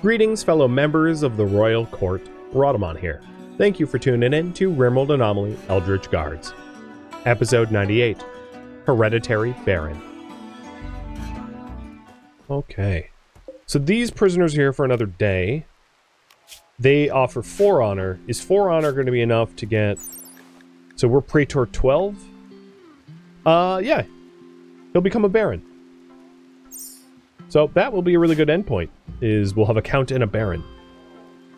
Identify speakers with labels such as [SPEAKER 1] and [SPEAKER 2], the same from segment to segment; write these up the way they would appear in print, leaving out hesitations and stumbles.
[SPEAKER 1] Greetings, fellow members of the Royal Court. Rhadamant here. Thank you for tuning in to RimWorld Anomaly Eldritch Guards. Episode 98, Hereditary Baron. Okay. So these prisoners are here for another day. They offer 4 honor. Is 4 honor going to be enough to get... So we're Praetor 12? Yeah. He'll become a Baron. So that will be a really good endpoint, is we'll have a Count and a Baron.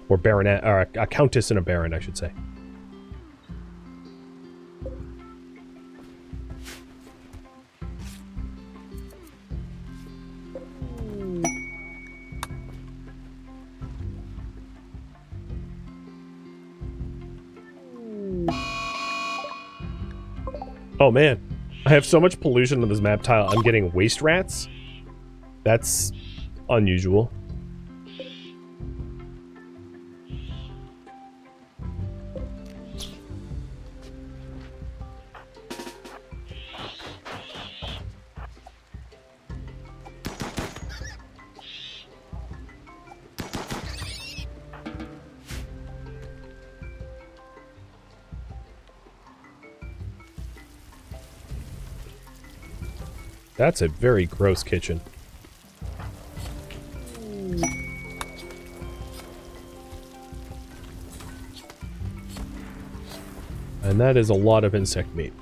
[SPEAKER 1] Or Baronet, or a Countess and a Baron, I should say. Oh man, I have so much pollution on this map tile, I'm getting waste rats. That's unusual. That's a very gross kitchen. And that is a lot of insect meat.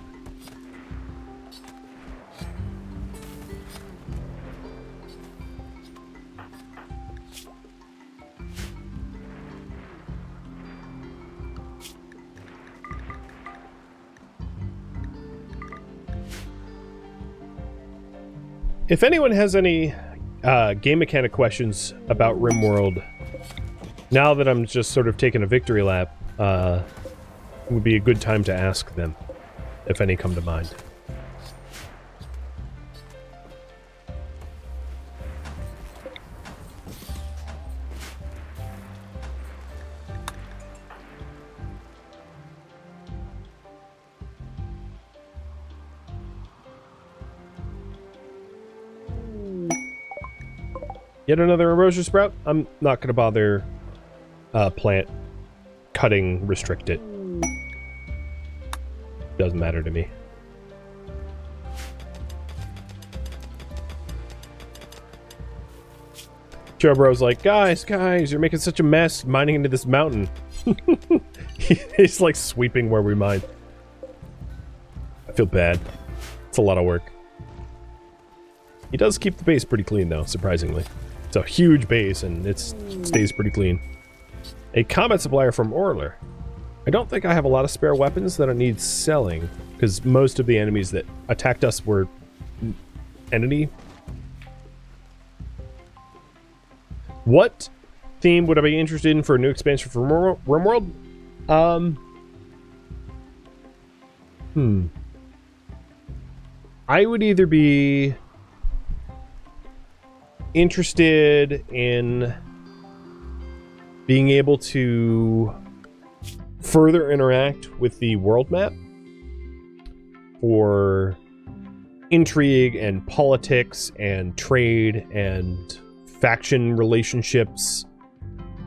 [SPEAKER 1] If anyone has any game mechanic questions about RimWorld, now that I'm just sort of taking a victory lap, it would be a good time to ask them, if any come to mind. Yet another erosion sprout? I'm not going to bother plant cutting restrict it. Doesn't matter to me. Childbirth's like, guys, you're making such a mess mining into this mountain. He's like sweeping where we mine. I feel bad. It's a lot of work. He does keep the base pretty clean though, surprisingly. It's a huge base and it stays pretty clean. A combat supplier from Orler. I don't think I have a lot of spare weapons that I need selling, because most of the enemies that attacked us were entity. What theme would I be interested in for a new expansion for RimWorld? I would either be interested in being able to further interact with the world map for intrigue and politics and trade and faction relationships,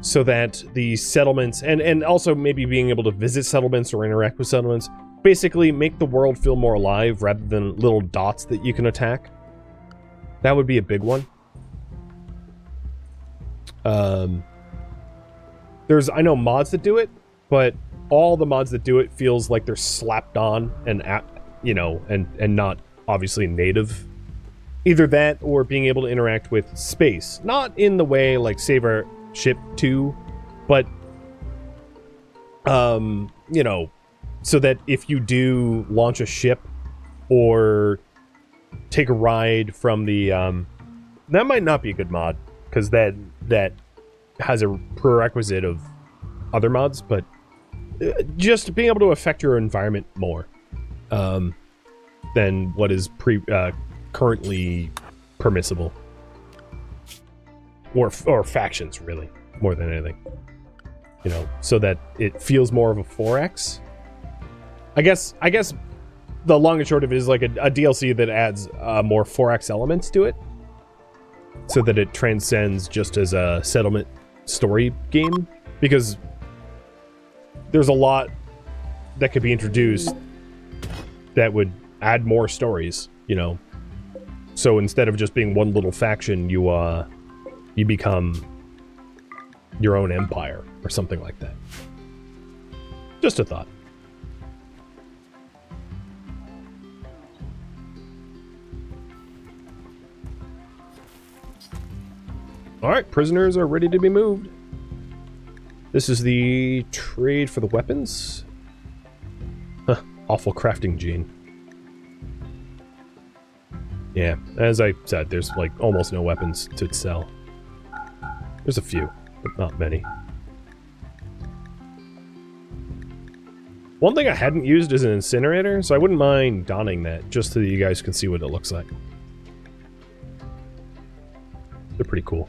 [SPEAKER 1] so that the settlements and also maybe being able to visit settlements or interact with settlements, basically make the world feel more alive rather than little dots that you can attack. That would be a big one. I know mods that do it, but all the mods that do it feels like they're slapped on and and not obviously native. Either that or being able to interact with space, not in the way like Save Our Ship 2, but so that if you do launch a ship or take a ride from the that might not be a good mod, because that has a prerequisite of other mods, but just being able to affect your environment more than what is currently permissible, or factions, really, more than anything, so that it feels more of a 4X. I guess the long and short of it is like a DLC that adds more 4X elements to it. so that it transcends just as a settlement story game, because there's a lot that could be introduced that would add more stories, you know. So instead of just being one little faction, you become your own empire or something like that. Just a thought. Alright, prisoners are ready to be moved. This is the trade for the weapons. Huh, awful crafting gene. Yeah, as I said, there's like almost no weapons to sell. There's a few, but not many. One thing I hadn't used is an incinerator, so I wouldn't mind donning that, just so that you guys can see what it looks like. They're pretty cool.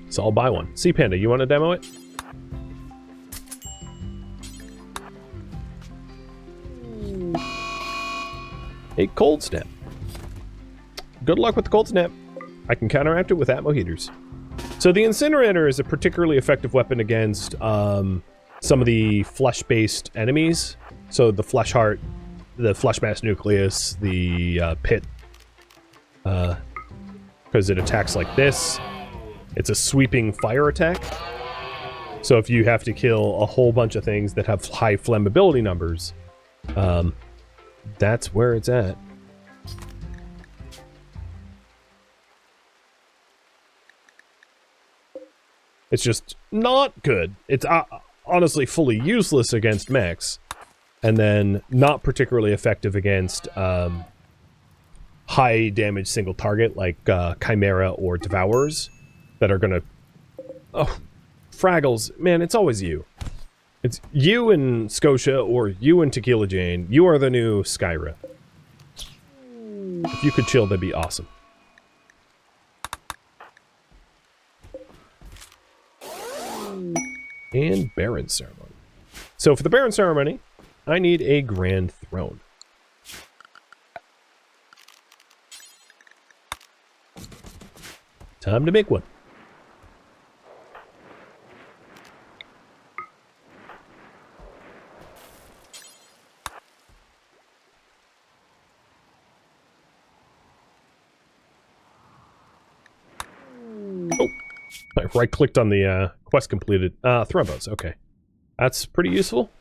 [SPEAKER 1] So I'll buy one. Sea Panda, you want to demo it? A cold snap. Good luck with the cold snap. I can counteract it with Atmo heaters. So the incinerator is a particularly effective weapon against some of the flesh-based enemies. So the flesh heart, the flesh mass nucleus, the pit. Because it attacks like this. It's a sweeping fire attack. So if you have to kill a whole bunch of things that have high flammability numbers, that's where it's at. It's just not good. It's honestly fully useless against mechs, and then not particularly effective against high damage single target like Chimera or Devourers that are gonna... Oh, Fraggles, man, it's always you. It's you and Scotia, or you and Tequila Jane. You are the new Skyra. If you could chill, that'd be awesome. And Baron Ceremony. So for the Baron Ceremony, I need a Grand Throne. Time to make one. Oh, I right-clicked on the quest completed. Thrombos, okay. That's pretty useful.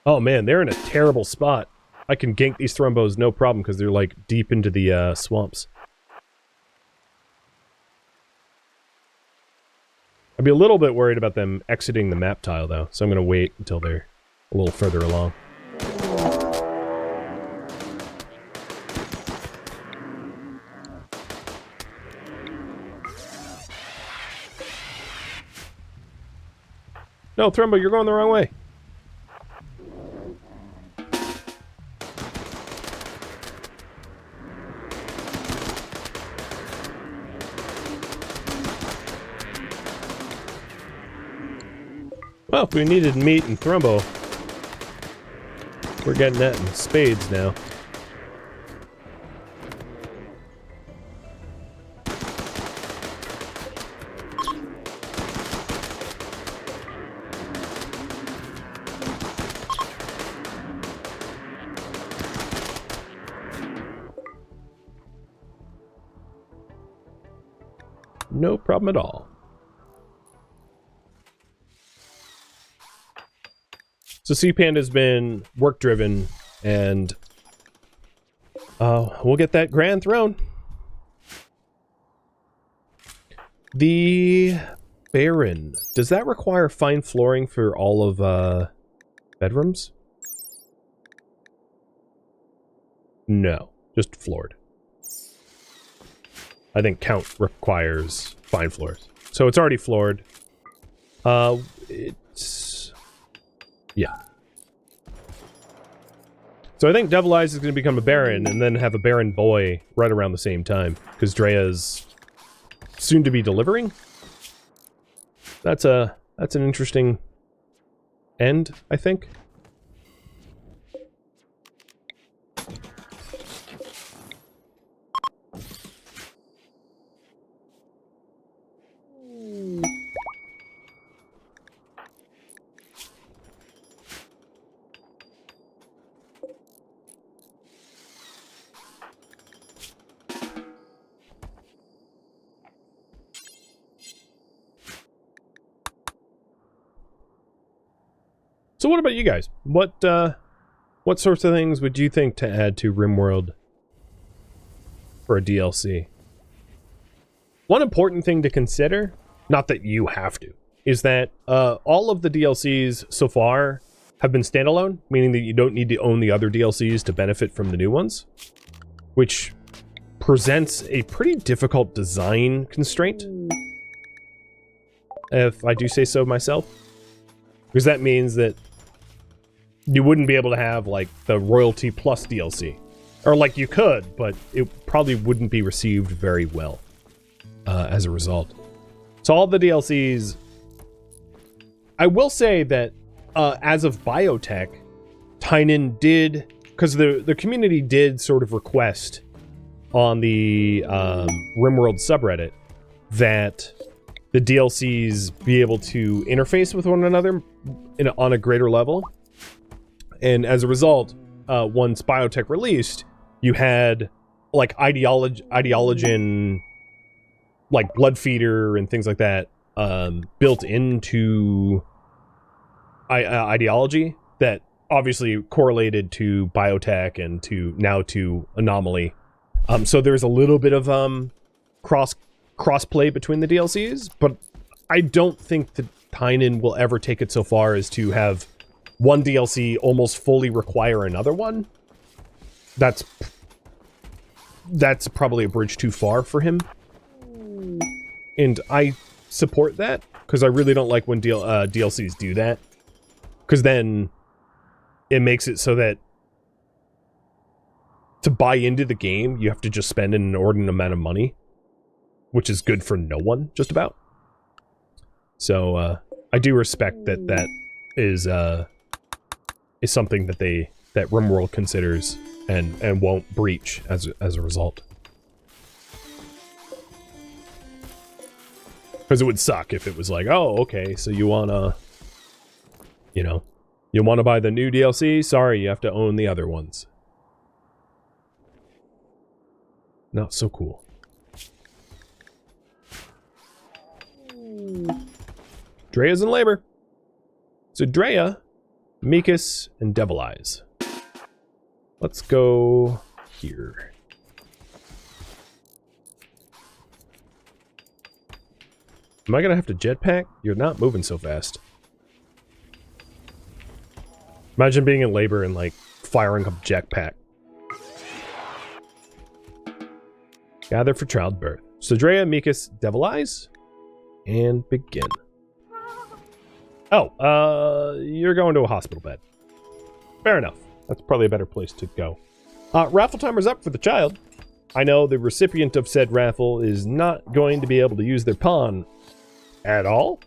[SPEAKER 1] Oh man, they're in a terrible spot. I can gank these Thrombos no problem because they're like deep into the swamps. I'd be a little bit worried about them exiting the map tile though, so I'm going to wait until they're a little further along. No, Thrumbo, you're going the wrong way. Well, if we needed meat and Thrumbo, we're getting that in spades now. No problem at all. So Sea Panda's been work-driven, and we'll get that Grand Throne. The Baron. Does that require fine flooring for all of bedrooms? No, just floored. I think Count requires fine floors. So it's already floored. It's... yeah. So I think Devil Eyes is going to become a Baron, and then have a Baron boy right around the same time. Because Drea's soon to be delivering. That's an interesting end, I think. what about you guys? What sorts of things would you think to add to RimWorld for a DLC? One important thing to consider, not that you have to, is that all of the DLCs so far have been standalone, meaning that you don't need to own the other DLCs to benefit from the new ones, which presents a pretty difficult design constraint, if I do say so myself. Because that means that you wouldn't be able to have, like, the Royalty Plus DLC. Or, like, you could, but it probably wouldn't be received very well as a result. So all the DLCs... I will say that as of Biotech, Tynan did... Because the community did sort of request on the RimWorld subreddit that the DLCs be able to interface with one another on a greater level. And as a result, once Biotech released, you had like Ideologen, like Blood Feeder and things like that, built into Ideology that obviously correlated to Biotech and to Anomaly. So there's a little bit of cross-play between the DLCs, but I don't think that Tynan will ever take it so far as to have one DLC almost fully require another one. That's probably a bridge too far for him. And I support that, because I really don't like when DLCs do that. Because then it makes it so that to buy into the game, you have to just spend an inordinate amount of money, which is good for no one, just about. So I do respect that is something that RimWorld considers and won't breach as a result. Because it would suck if it was like, oh, okay, so you wanna, you wanna buy the new DLC? Sorry, you have to own the other ones. Not so cool. Drea's in labor. So Drea, Mikus, and Devil Eyes. Let's go here. Am I gonna have to jetpack? You're not moving so fast. Imagine being in labor and like firing up jetpack. Gather for Childbirth. So Drea, Mikus, Devil Eyes, and begin. Oh, you're going to a hospital bed. Fair enough. That's probably a better place to go. Raffle timer's up for the child. I know the recipient of said raffle is not going to be able to use their pawn at all.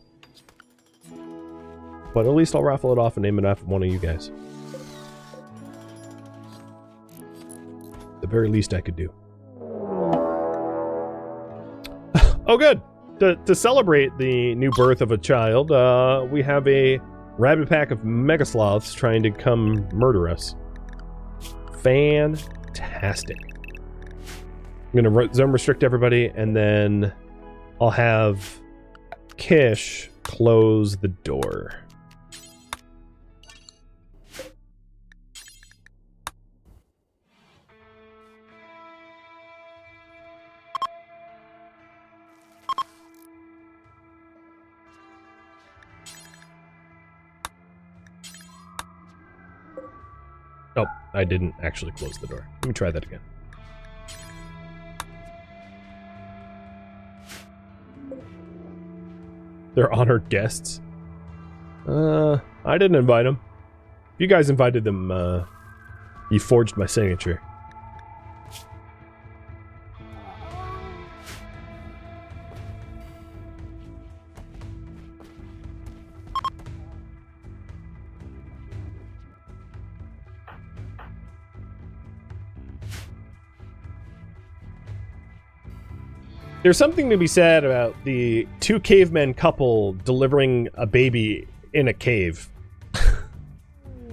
[SPEAKER 1] But at least I'll raffle it off and name it after one of you guys. The very least I could do. Oh, good. To celebrate the new birth of a child, we have a rabid pack of mega sloths trying to come murder us. Fantastic. I'm going to zone restrict everybody, and then I'll have Kish close the door. Oh, I didn't actually close the door. Let me try that again. They're honored guests. I didn't invite them. If you guys invited them, you forged my signature. There's something to be said about the two cavemen couple delivering a baby in a cave.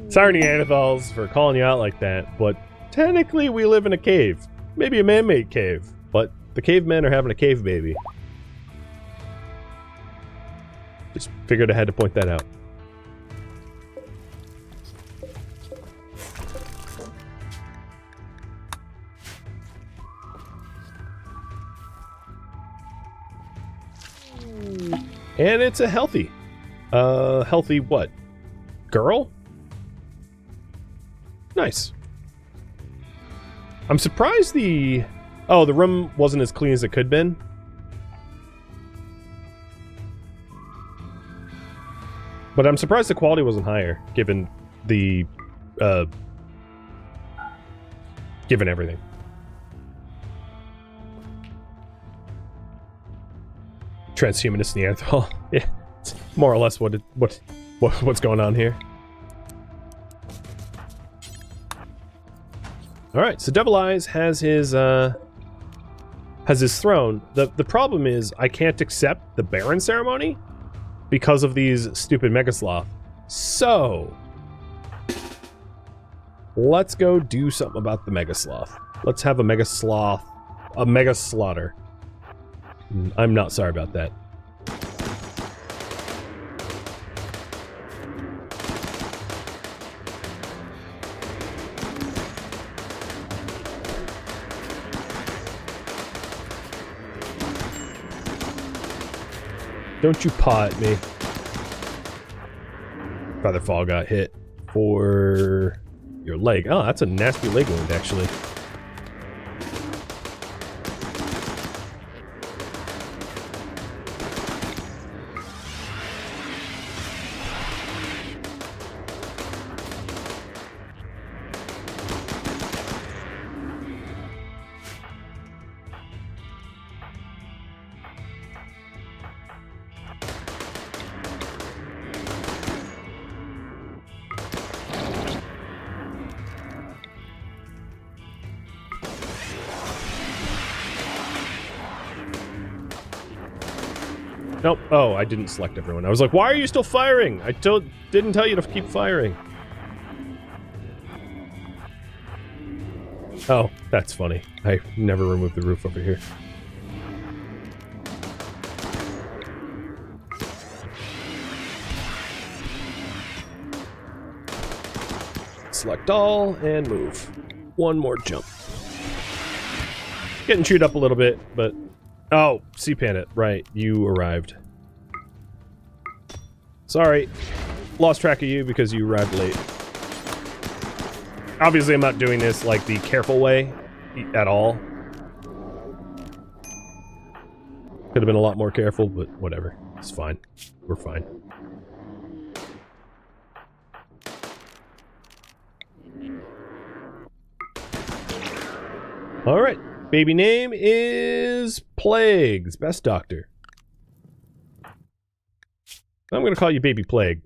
[SPEAKER 1] Sorry, Neanderthals, for calling you out like that, but technically we live in a cave. Maybe a man-made cave, but the cavemen are having a cave baby. Just figured I had to point that out. And it's a healthy. Healthy what? Girl? Nice. I'm surprised the... Oh, the room wasn't as clean as it could have been. But I'm surprised the quality wasn't higher, given the... given everything. Transhumanist Neanderthal. Yeah, it's more or less what's going on here. All right, so Devil Eyes has his throne. The problem is I can't accept the Baron ceremony because of these stupid Mega Sloth. So let's go do something about the Mega Sloth. Let's have a Mega Sloth, a Mega Slaughter. I'm not sorry about that. Don't you paw at me. Featherfall got hit for your leg. Oh, that's a nasty leg wound, actually. Nope. Oh, I didn't select everyone. I was like, why are you still firing? I didn't tell you to keep firing. Oh, that's funny. I never removed the roof over here. Select all and move. One more jump. Getting chewed up a little bit, but... Oh, Sea Panda. Right, you arrived. Sorry. Lost track of you because you arrived late. Obviously, I'm not doing this like the careful way at all. Could have been a lot more careful, but whatever. It's fine. We're fine. Alright. Baby name is Plagues. Best Doctor. I'm gonna call you Baby Plague.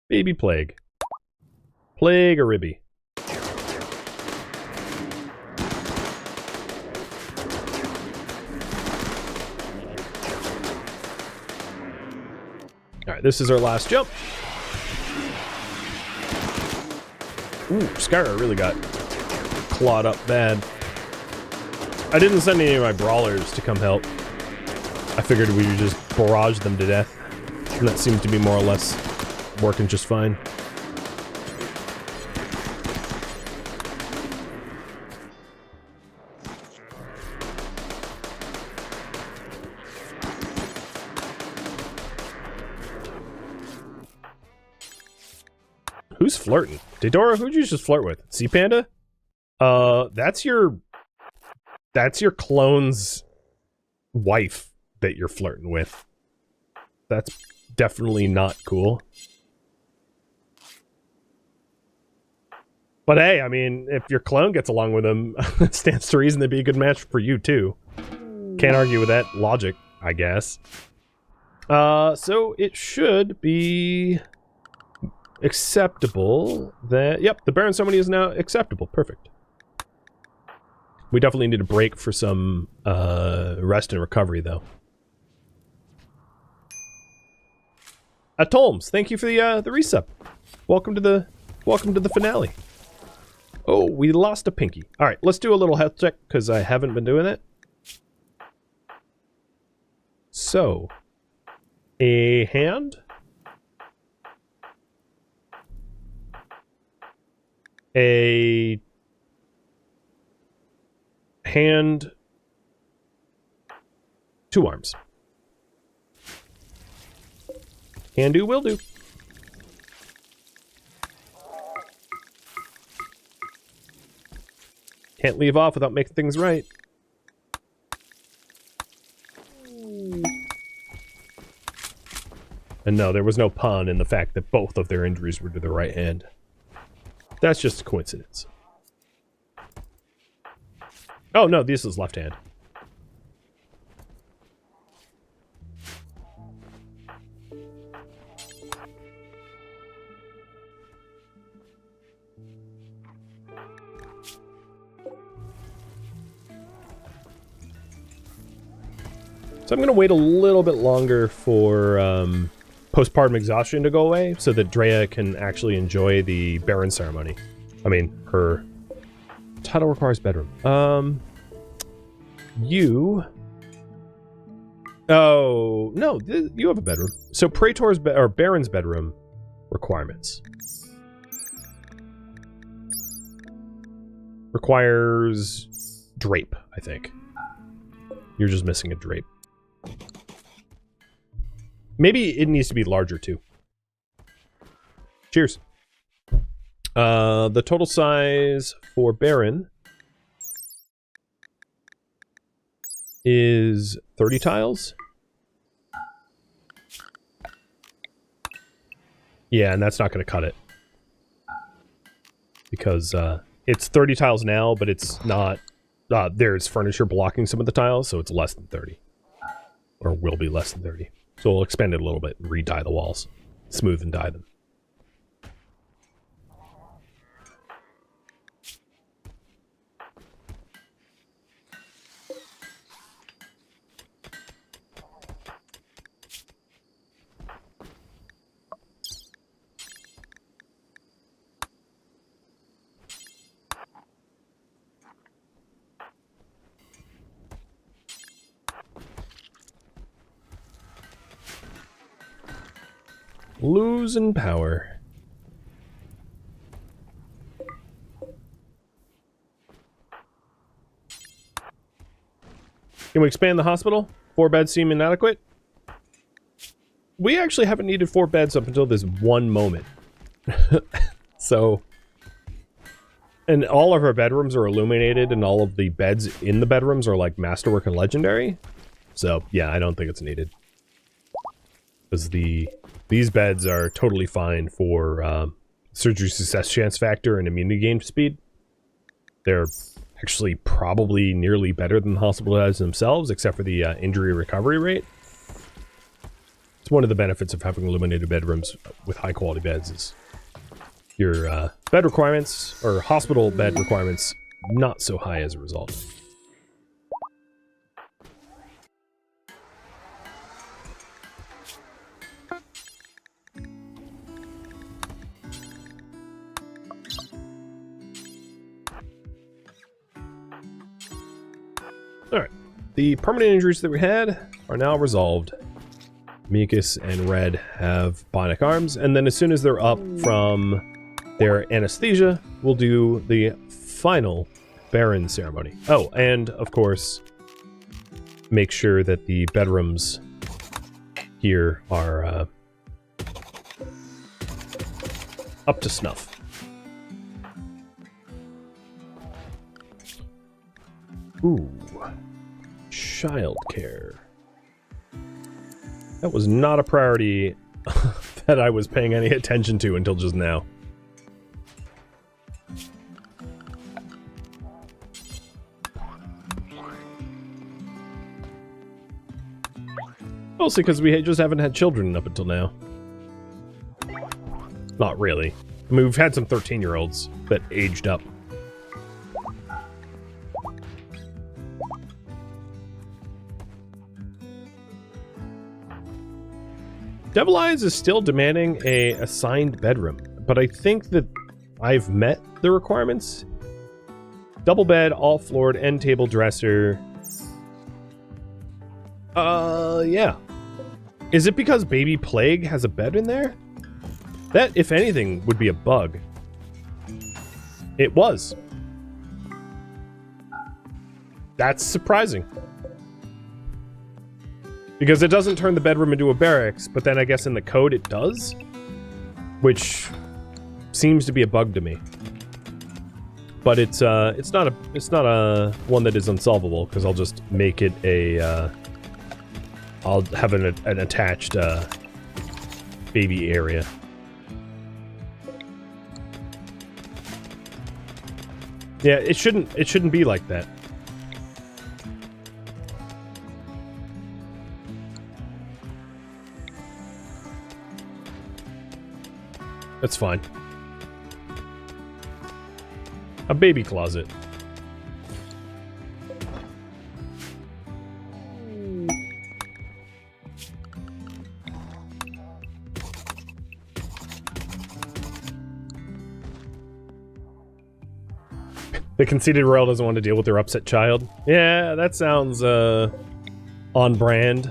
[SPEAKER 1] Baby Plague. Plague or Ribby. Alright, this is our last jump. Ooh, Skyra really got clawed up bad. I didn't send any of my brawlers to come help. I figured we would just barrage them to death. And that seemed to be more or less working just fine. Who's flirting? Didora, who'd you just flirt with? Sea Panda? That's your clone's wife that you're flirting with. That's definitely not cool. But hey, I mean, if your clone gets along with him, it stands to reason they'd be a good match for you too. Can't argue with that logic, I guess. So it should be acceptable that... Yep, the Baron ceremony is now acceptable. Perfect. We definitely need a break for some rest and recovery, though. Tolmes, thank you for the resub. Welcome to the finale. Oh, we lost a pinky. All right, let's do a little health check because I haven't been doing it. So, a hand, a hand 2 arms. Can do, will do. Can't leave off without making things right. And no, there was no pun in the fact that both of their injuries were to the right hand. That's just a coincidence. Oh no, this is left hand. So I'm going to wait a little bit longer for postpartum exhaustion to go away so that Drea can actually enjoy the Baron ceremony. I mean, her title requires bedroom. You... Oh, no, you have a bedroom. So Praetor's or Baron's bedroom requirements. Requires drape, I think. You're just missing a drape. Maybe it needs to be larger, too. Cheers. The total size for Baron is 30 tiles. Yeah, and that's not going to cut it. Because it's 30 tiles now, but it's not... there's furniture blocking some of the tiles, so it's less than 30. Or will be less than 30. So we'll expand it a little bit and re-dye the walls. Smooth and dye them. Losing power. Can we expand the hospital? 4 beds seem inadequate? We actually haven't needed 4 beds up until this one moment. So... And all of our bedrooms are illuminated, and all of the beds in the bedrooms are like Masterwork and Legendary. So, yeah, I don't think it's needed. Because these beds are totally fine for surgery success chance factor and immunity gain speed. They're actually probably nearly better than the hospital beds themselves, except for the injury recovery rate. It's one of the benefits of having illuminated bedrooms with high quality beds is your bed requirements, or hospital bed requirements, not so high as a result. Alright, the permanent injuries that we had are now resolved. Mikus and Red have bionic arms, and then as soon as they're up from their anesthesia, we'll do the final Baron ceremony. Oh, and of course, make sure that the bedrooms here are up to snuff. Ooh. Childcare. That was not a priority that I was paying any attention to until just now. Mostly because we just haven't had children up until now. Not really. I mean, we've had some 13-year-olds that aged up. Devil Eyes is still demanding a assigned bedroom, but I think that I've met the requirements. Double bed, all floored, end table, dresser. Yeah. Is it because Baby Plague has a bed in there? That, if anything, would be a bug. It was. That's surprising. Because it doesn't turn the bedroom into a barracks, but then I guess in the code it does? Which seems to be a bug to me. But it's not a one that is unsolvable, because I'll just make it a, I'll have an attached, baby area. Yeah, it shouldn't be like that. That's fine. A baby closet. The conceited royal doesn't want to deal with their upset child. Yeah, that sounds, on brand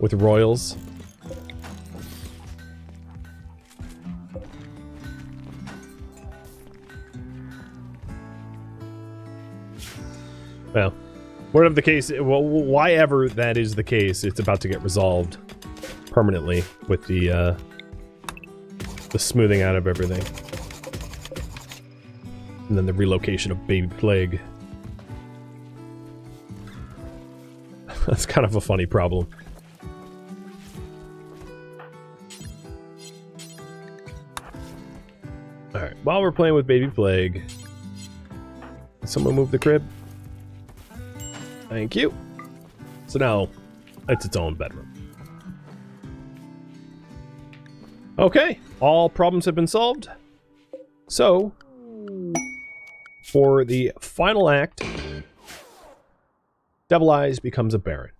[SPEAKER 1] with royals. Well, whatever the case, well, why ever that is the case, it's about to get resolved permanently with the smoothing out of everything. And then the relocation of Baby Plague. That's kind of a funny problem. Alright, while we're playing with Baby Plague, can someone move the crib? Thank you. So now, it's its own bedroom. Okay, all problems have been solved. So, for the final act, Devil Eyes becomes a Baron.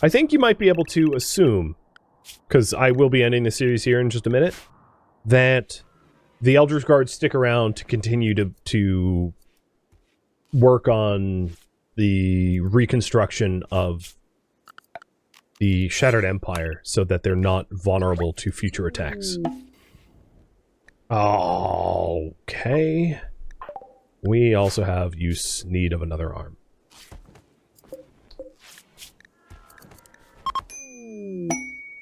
[SPEAKER 1] I think you might be able to assume, because I will be ending the series here in just a minute, that the Eldritch Guards stick around to continue to work on the reconstruction of the Shattered Empire so that they're not vulnerable to future attacks. Okay. We also have need of another arm.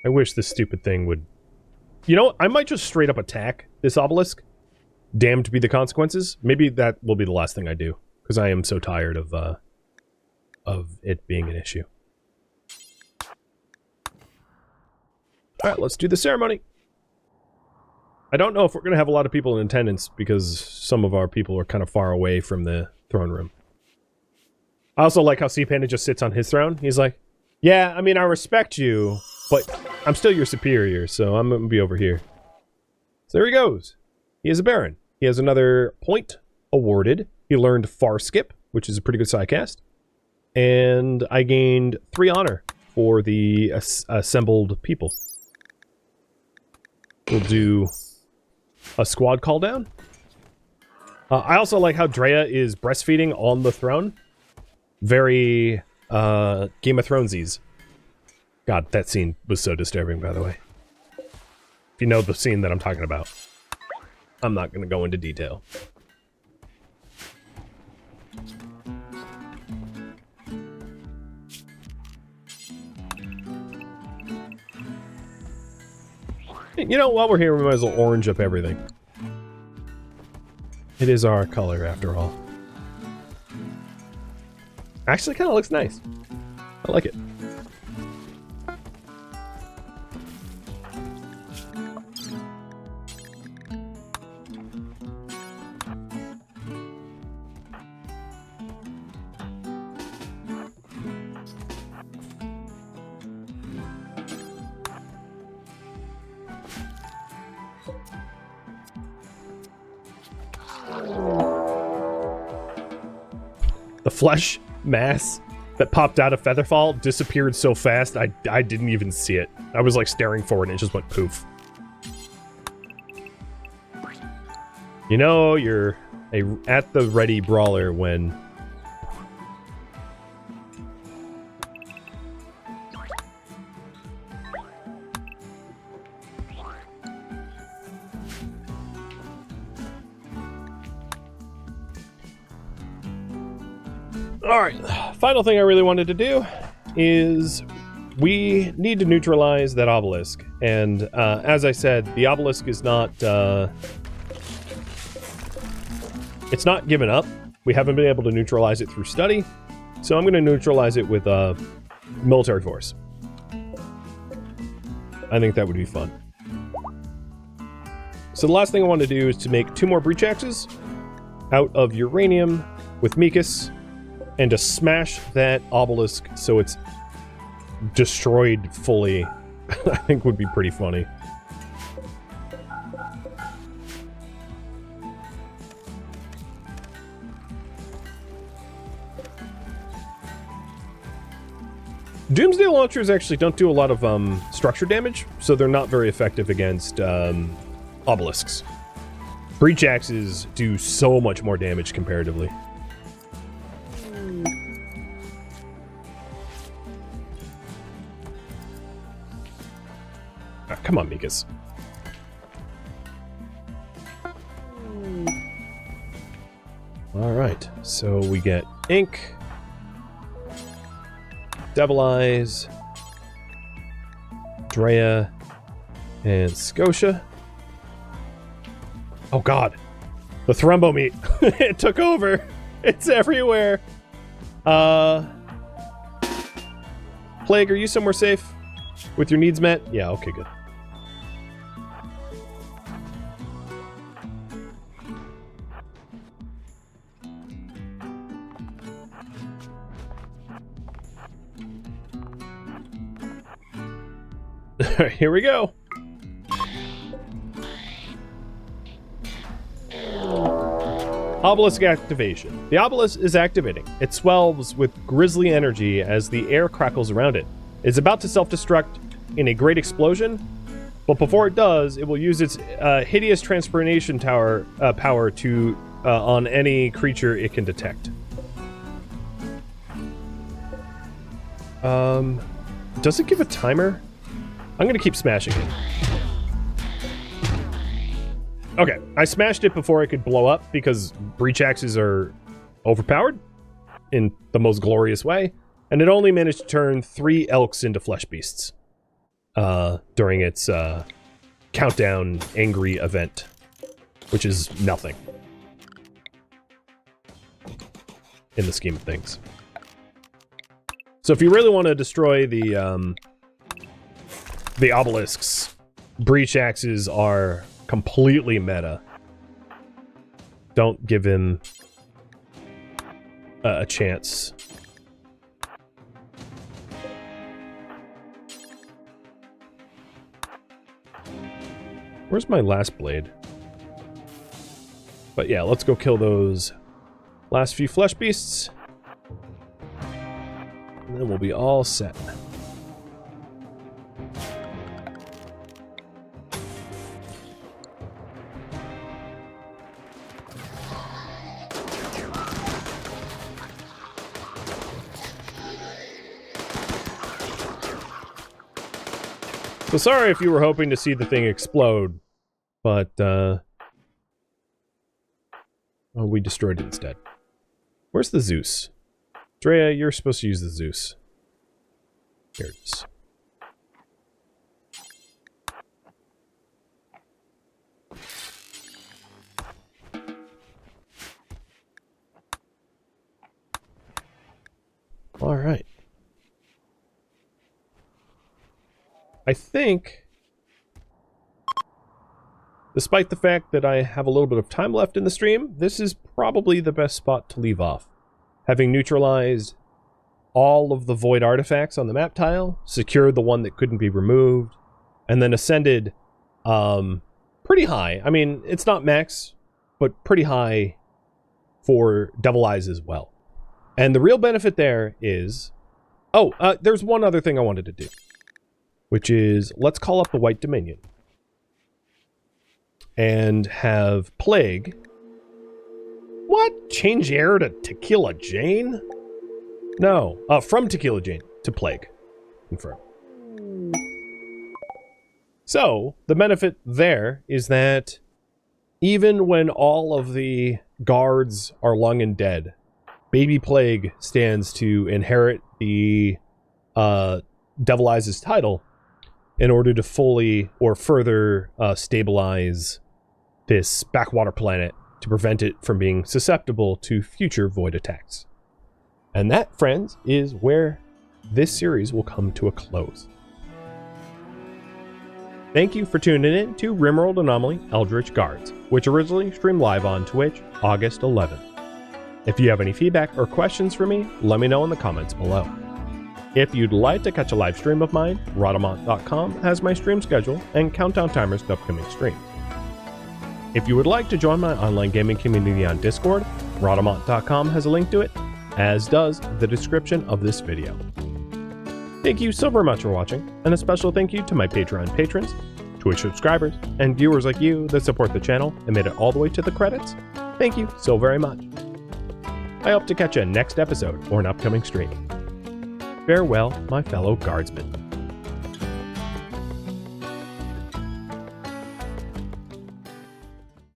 [SPEAKER 1] I wish this stupid thing would... You know what? I might just straight up attack this obelisk. Damned to be the consequences. Maybe that will be the last thing I do. Because I am so tired of it being an issue. Alright, let's do the ceremony. I don't know if we're going to have a lot of people in attendance because some of our people are kind of far away from the throne room. I also like how C-Panda just sits on his throne. He's like, yeah, I mean, I respect you, but I'm still your superior, so I'm going to be over here. So there he goes. He is a Baron. He has another point awarded. He learned Far Skip, which is a pretty good sidecast. And I gained 3 honor for the assembled people. We'll do a squad call down. I also like how Drea is breastfeeding on the throne. Very Game of Thronesies. God, that scene was so disturbing, by the way. If you know the scene that I'm talking about. I'm not going to go into detail. You know, while we're here, we might as well orange up everything. It is our color, after all. Actually, kind of looks nice. I like it. The flesh mass that popped out of Featherfall disappeared so fast, I didn't even see it. I was like staring forward and it just went poof. You know, you're a at the ready brawler when... Alright, final thing I really wanted to do is we need to neutralize that obelisk. And as I said, the obelisk is not... it's not given up. We haven't been able to neutralize it through study. So I'm going to neutralize it with military force. I think that would be fun. So the last thing I want to do is to make 2 more breach axes out of uranium with Mikas, and to smash that obelisk so it's destroyed fully. I think would be pretty funny. Doomsday launchers actually don't do a lot of structure damage, so they're not very effective against obelisks. Breach axes do so much more damage comparatively. Ah, come on, Mikas. Alright, so we get ink, Devil Eyes, Drea, and Scotia. Oh god, the Thrumbo meat. It took over. It's everywhere. Plague, are you somewhere safe? With your needs met? Yeah, okay, good. Alright, here we go. Obelisk activation. The obelisk is activating. It swells with grisly energy as the air crackles around it. It is about to self-destruct in a great explosion, but before it does, it will use its hideous transformation power to on any creature it can detect. Does it give a timer? I'm gonna keep smashing it. Okay, I smashed it before it could blow up because breach axes are overpowered in the most glorious way, and it only managed to turn 3 elks into flesh beasts during its countdown angry event, which is nothing in the scheme of things. So if you really want to destroy the obelisks, breach axes are completely meta. Don't give him a chance. Where's my last blade? But yeah, let's go kill those last few flesh beasts. And then we'll be all set. So sorry if you were hoping to see the thing explode, but oh, we destroyed it instead. Where's the Zeus? Drea, you're supposed to use the Zeus. Here it is. All right. I think, despite the fact that I have a little bit of time left in the stream, this is probably the best spot to leave off. Having neutralized all of the void artifacts on the map tile, secured the one that couldn't be removed, and then ascended pretty high. I mean, it's not max, but pretty high for Devil Eyes as well. And the real benefit there is... Oh, there's one other thing I wanted to do, which is, let's call up the White Dominion and have Plague. What? Change air to Tequila Jane? No. From Tequila Jane to Plague. Confirm. So, the benefit there is that even when all of the guards are long and dead, Baby Plague stands to inherit the Devil Eyes' title in order to fully or further stabilize this backwater planet to prevent it from being susceptible to future void attacks. And that, friends, is where this series will come to a close. Thank you for tuning in to RimWorld Anomaly Eldritch Guards, which originally streamed live on Twitch August 11th. If you have any feedback or questions for me, let me know in the comments below. If you'd like to catch a live stream of mine, Rhadamant.com has my stream schedule and countdown timers to upcoming streams. If you would like to join my online gaming community on Discord, Rhadamant.com has a link to it, as does the description of this video. Thank you so very much for watching, and a special thank you to my Patreon patrons, Twitch subscribers, and viewers like you that support the channel and made it all the way to the credits. Thank you so very much. I hope to catch you next episode or an upcoming stream. Farewell, my fellow guardsmen.